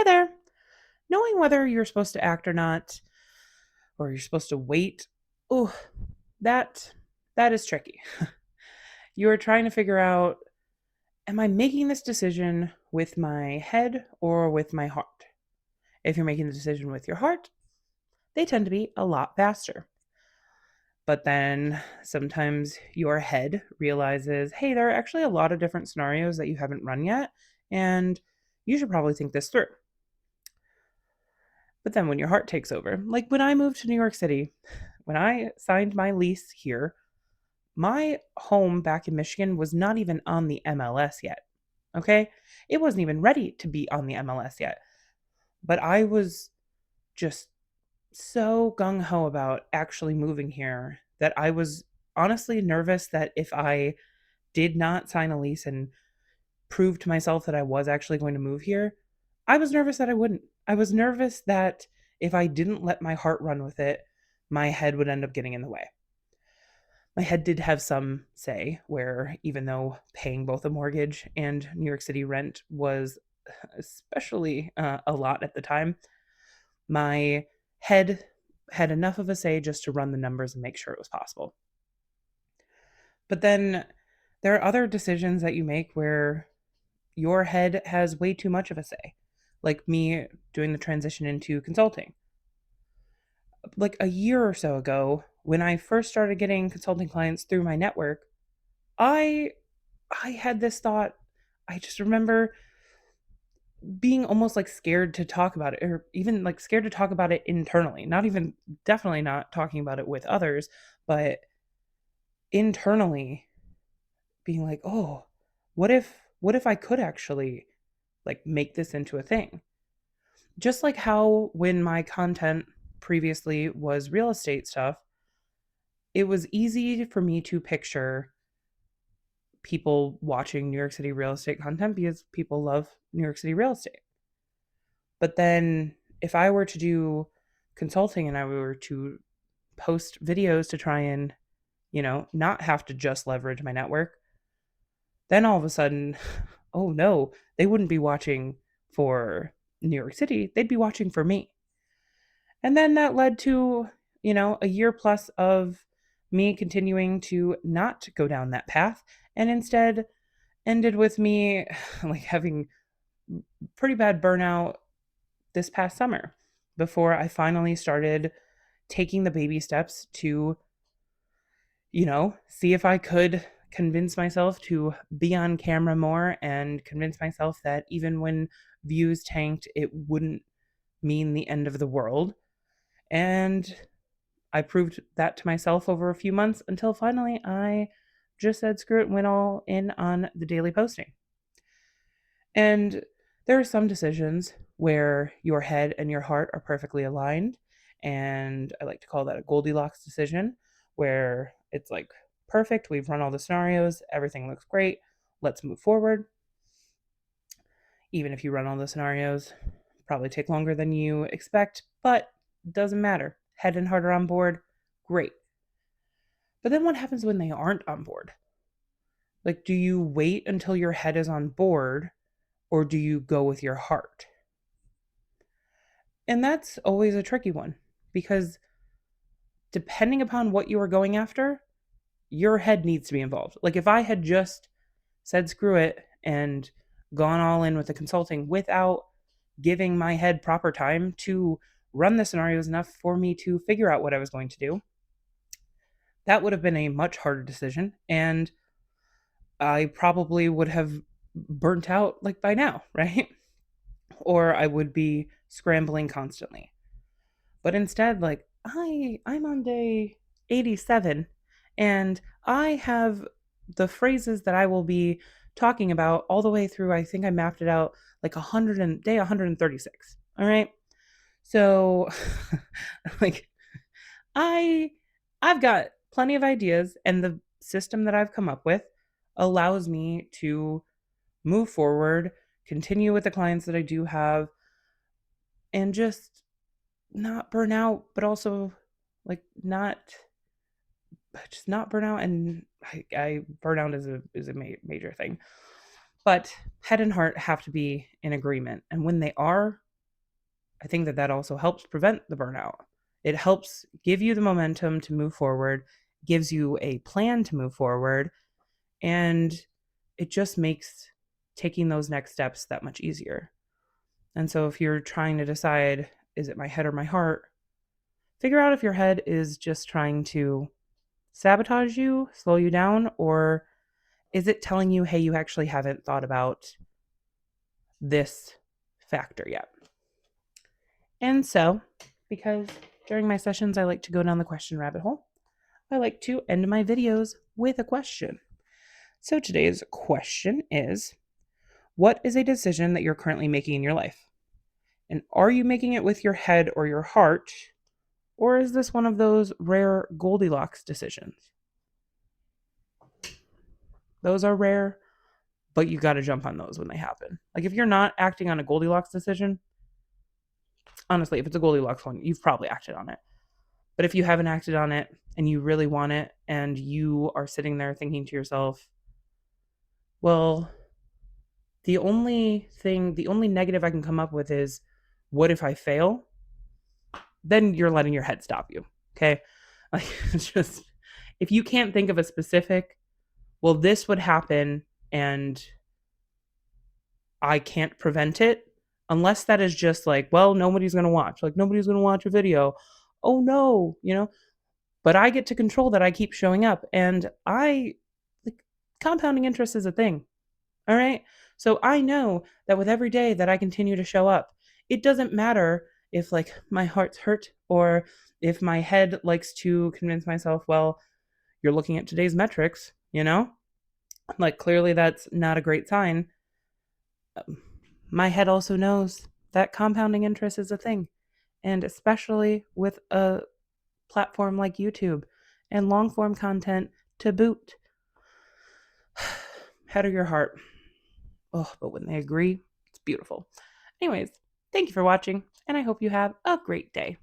Hi there. Knowing whether you're supposed to act or not, or you're supposed to wait, oh, that that is tricky. You're trying to figure out, am I making this decision with my head or with my heart? If you're making the decision with your heart, they tend to be a lot faster. But then sometimes your head realizes, hey, there are actually a lot of different scenarios that you haven't run yet, and you should probably think this through. But then when your heart takes over, like when I moved to New York City, when I signed my lease here, my home back in Michigan was not even on the MLS yet. Okay? It wasn't even ready to be on the MLS yet. But I was just so gung ho about actually moving here that I was honestly nervous that if I did not sign a lease and prove to myself that I was actually going to move here, I was nervous that I wouldn't. I was nervous that if I didn't let my heart run with it, my head would end up getting in the way. My head did have some say where even though paying both a mortgage and New York City rent was especially a lot at the time, my head had enough of a say just to run the numbers and make sure it was possible. But then there are other decisions that you make where your head has way too much of a say, like me doing the transition into consulting. Like a year or so ago, when I first started getting consulting clients through my network, I I had this thought. I just remember being almost like scared to talk about it, or even like scared to talk about it internally. Not even, definitely not talking about it with others, but internally being like, "Oh, what if I could actually like make this into a thing?" Just like how when my content previously was real estate stuff, it was easy for me to picture people watching New York City real estate content because people love New York City real estate. But then if I were to do consulting and I were to post videos to try and, not have to just leverage my network, then all of a sudden, oh no, they wouldn't be watching for New York City, they'd be watching for me. And then that led to, a year plus of me continuing to not go down that path and instead ended with me like having pretty bad burnout this past summer before I finally started taking the baby steps to, see if I could convince myself to be on camera more and convince myself that even when views tanked, it wouldn't mean the end of the world. And I proved that to myself over a few months until finally I just said screw it and went all in on the daily posting. And there are some decisions where your head and your heart are perfectly aligned. And I like to call that a Goldilocks decision, where it's like, perfect, we've run all the scenarios, everything looks great, let's move forward. Even if you run all the scenarios, probably take longer than you expect, but doesn't matter. Head and heart are on board, great. But then what happens when they aren't on board? Like, do you wait until your head is on board or do you go with your heart? And that's always a tricky one because depending upon what you are going after, your head needs to be involved. Like if I had just said screw it and gone all in with the consulting without giving my head proper time to run the scenarios enough for me to figure out what I was going to do, that would have been a much harder decision. And I probably would have burnt out like by now, right? Or I would be scrambling constantly. But instead, like I'm on day 87 and I have the phrases that I will be talking about all the way through. I think I mapped it out like 100 and day 136. All right. So like I I've got plenty of ideas and the system that I've come up with allows me to move forward, continue with the clients that I do have and just not burn out, but also like not burn out. And I burnout is a major thing. But head and heart have to be in agreement, and when they are, I think that that also helps prevent the burnout. It helps give you the momentum to move forward, gives you a plan to move forward, and it just makes taking those next steps that much easier. And so if you're trying to decide, is it my head or my heart? Figure out if your head is just trying to sabotage you, slow you down, or is it telling you, hey, you actually haven't thought about this factor yet? And so, because during my sessions I like to go down the question rabbit hole, I like to end my videos with a question. So today's question is, what is a decision that you're currently making in your life? And are you making it with your head or your heart? Or is this one of those rare Goldilocks decisions? Those are rare, but you got to jump on those when they happen. Like if you're not acting on a Goldilocks decision, honestly, if it's a Goldilocks one, you've probably acted on it. But if you haven't acted on it and you really want it and you are sitting there thinking to yourself, well, the only negative I can come up with is, what if I fail? Then you're letting your head stop you. Okay. Like, it's just, if you can't think of a specific, well, this would happen and I can't prevent it, unless that is just like, well, nobody's going to watch. Like, nobody's going to watch a video. Oh, no, but I get to control that. I keep showing up. And like, compounding interest is a thing. All right. So I know that with every day that I continue to show up, it doesn't matter if like my heart's hurt or if my head likes to convince myself, well, you're looking at today's metrics. Like clearly that's not a great sign. My head also knows that compounding interest is a thing. And especially with a platform like YouTube and long form content to boot. Head or your heart. Oh, but when they agree, it's beautiful. Anyways, thank you for watching, and I hope you have a great day.